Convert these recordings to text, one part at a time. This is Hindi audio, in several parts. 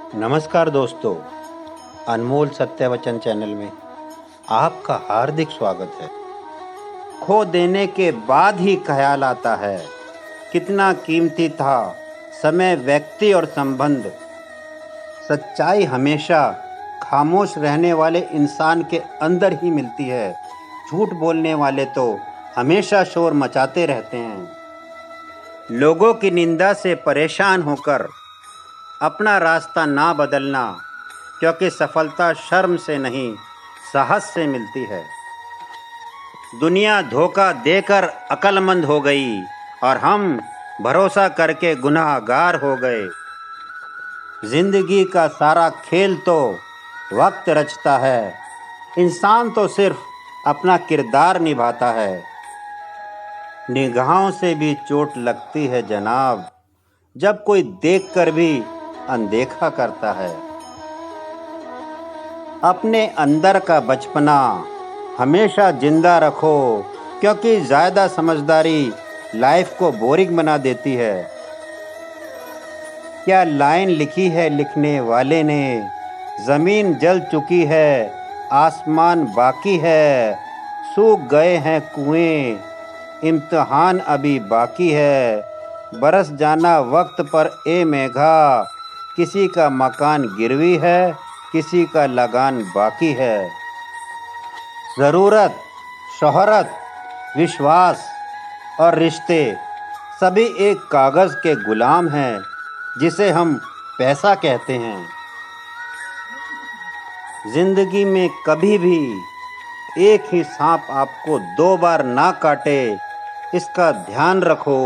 नमस्कार दोस्तों, अनमोल सत्यवचन चैनल में आपका हार्दिक स्वागत है। खो देने के बाद ही ख्याल आता है कितना कीमती था समय, व्यक्ति और संबंध। सच्चाई हमेशा खामोश रहने वाले इंसान के अंदर ही मिलती है। झूठ बोलने वाले तो हमेशा शोर मचाते रहते हैं। लोगों की निंदा से परेशान होकर अपना रास्ता ना बदलना, क्योंकि सफलता शर्म से नहीं साहस से मिलती है। दुनिया धोखा देकर अक्लमंद हो गई और हम भरोसा करके गुनाहगार हो गए। जिंदगी का सारा खेल तो वक्त रचता है, इंसान तो सिर्फ अपना किरदार निभाता है। निगाहों से भी चोट लगती है जनाब, जब कोई देखकर भी अनदेखा करता है। अपने अंदर का बचपना हमेशा जिंदा रखो, क्योंकि ज़्यादा समझदारी लाइफ को बोरिंग बना देती है। क्या लाइन लिखी है लिखने वाले ने, ज़मीन जल चुकी है, आसमान बाकी है, सूख गए हैं कुएं, इम्तिहान अभी बाकी है। बरस जाना वक्त पर ए मेघा, किसी का मकान गिरवी है, किसी का लगान बाकी है। ज़रूरत, शोहरत, विश्वास और रिश्ते सभी एक कागज़ के गुलाम हैं, जिसे हम पैसा कहते हैं। जिंदगी में कभी भी एक ही सांप आपको 2 बार ना काटे, इसका ध्यान रखो।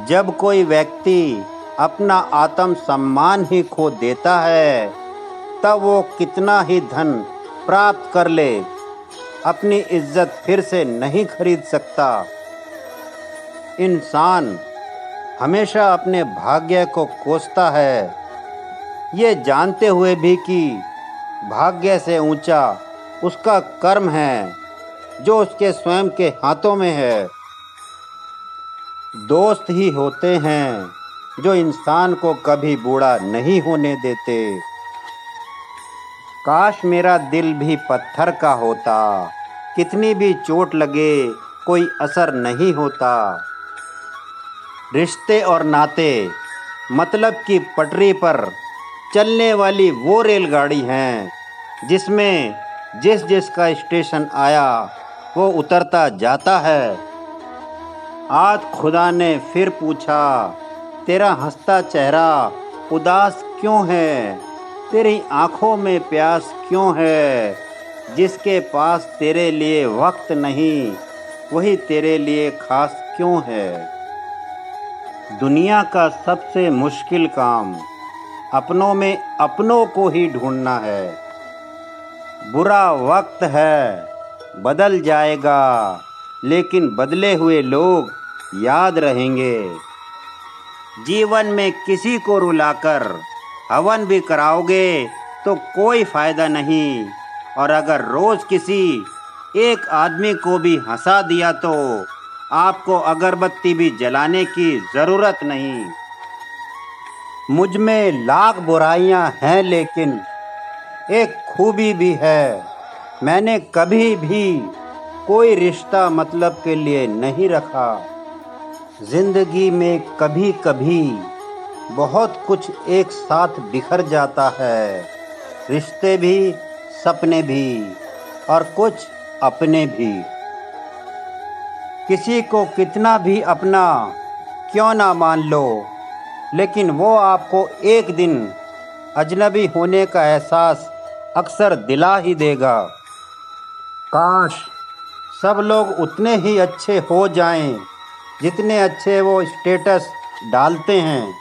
जब कोई व्यक्ति अपना आत्म सम्मान ही खो देता है, तब वो कितना ही धन प्राप्त कर ले, अपनी इज्जत फिर से नहीं खरीद सकता। इंसान हमेशा अपने भाग्य को कोसता है, ये जानते हुए भी कि भाग्य से ऊंचा उसका कर्म है, जो उसके स्वयं के हाथों में है। दोस्त ही होते हैं जो इंसान को कभी बूढ़ा नहीं होने देते। काश मेरा दिल भी पत्थर का होता, कितनी भी चोट लगे कोई असर नहीं होता। रिश्ते और नाते मतलब की पटरी पर चलने वाली वो रेलगाड़ी हैं, जिसमें जिस जिसका स्टेशन आया वो उतरता जाता है। आज खुदा ने फिर पूछा, तेरा हंसता चेहरा उदास क्यों है, तेरी आँखों में प्यास क्यों है। जिसके पास तेरे लिए वक्त नहीं, वही तेरे लिए खास क्यों है। दुनिया का सबसे मुश्किल काम अपनों में अपनों को ही ढूंढना है। बुरा वक्त है, बदल जाएगा, लेकिन बदले हुए लोग याद रहेंगे। जीवन में किसी को रुलाकर हवन भी कराओगे तो कोई फ़ायदा नहीं, और अगर रोज़ किसी एक आदमी को भी हंसा दिया तो आपको अगरबत्ती भी जलाने की ज़रूरत नहीं। मुझ में लाख बुराइयां हैं, लेकिन एक खूबी भी है, मैंने कभी भी कोई रिश्ता मतलब के लिए नहीं रखा। जिंदगी में कभी कभी बहुत कुछ एक साथ बिखर जाता है, रिश्ते भी, सपने भी और कुछ अपने भी। किसी को कितना भी अपना क्यों ना मान लो, लेकिन वो आपको एक दिन अजनबी होने का एहसास अक्सर दिला ही देगा। काश सब लोग उतने ही अच्छे हो जाएं, जितने अच्छे वो स्टेटस डालते हैं।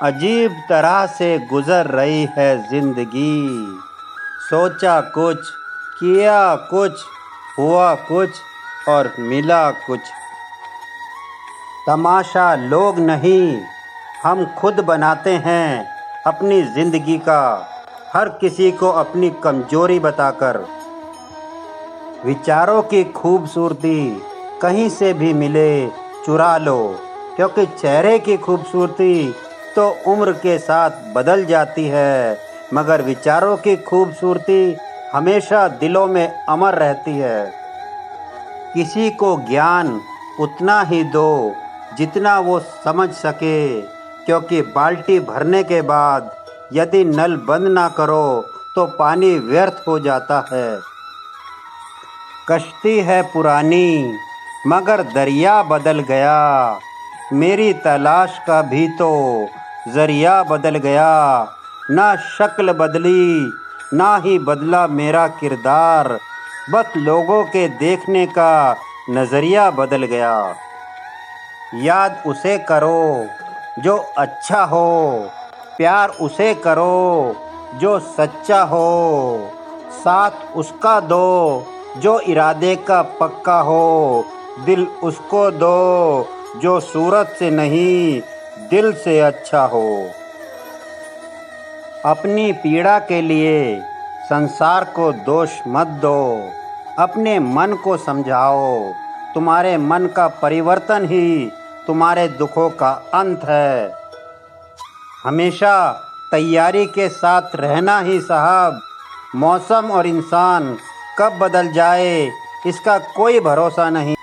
अजीब तरह से गुजर रही है ज़िंदगी, सोचा कुछ, किया कुछ, हुआ कुछ और मिला कुछ। तमाशा लोग नहीं, हम खुद बनाते हैं अपनी ज़िंदगी का, हर किसी को अपनी कमजोरी बताकर। विचारों की खूबसूरती कहीं से भी मिले चुरा लो, क्योंकि चेहरे की खूबसूरती तो उम्र के साथ बदल जाती है, मगर विचारों की खूबसूरती हमेशा दिलों में अमर रहती है। किसी को ज्ञान उतना ही दो जितना वो समझ सके, क्योंकि बाल्टी भरने के बाद यदि नल बंद ना करो तो पानी व्यर्थ हो जाता है। कश्ती है पुरानी मगर दरिया बदल गया, मेरी तलाश का भी तो जरिया बदल गया। ना शक्ल बदली ना ही बदला मेरा किरदार, बस लोगों के देखने का नज़रिया बदल गया। याद उसे करो जो अच्छा हो, प्यार उसे करो जो सच्चा हो, साथ उसका दो जो इरादे का पक्का हो, दिल उसको दो जो सूरत से नहीं दिल से अच्छा हो। अपनी पीड़ा के लिए संसार को दोष मत दो, अपने मन को समझाओ, तुम्हारे मन का परिवर्तन ही तुम्हारे दुखों का अंत है। हमेशा तैयारी के साथ रहना ही साहब, मौसम और इंसान कब बदल जाए इसका कोई भरोसा नहीं।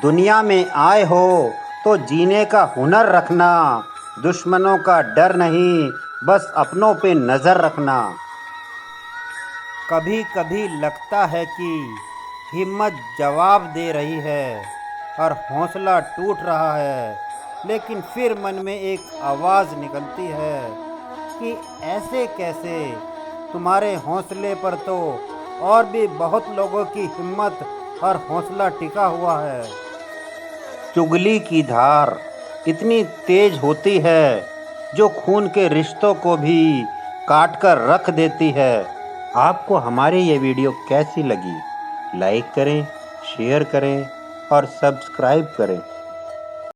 दुनिया में आए हो तो जीने का हुनर रखना, दुश्मनों का डर नहीं बस अपनों पे नज़र रखना। कभी कभी लगता है कि हिम्मत जवाब दे रही है और हौसला टूट रहा है, लेकिन फिर मन में एक आवाज़ निकलती है कि ऐसे कैसे, तुम्हारे हौसले पर तो और भी बहुत लोगों की हिम्मत और हौसला टिका हुआ है। चुगली की धार इतनी तेज होती है जो खून के रिश्तों को भी काट कर रख देती है। आपको हमारी ये वीडियो कैसी लगी? लाइक करें, शेयर करें और सब्सक्राइब करें।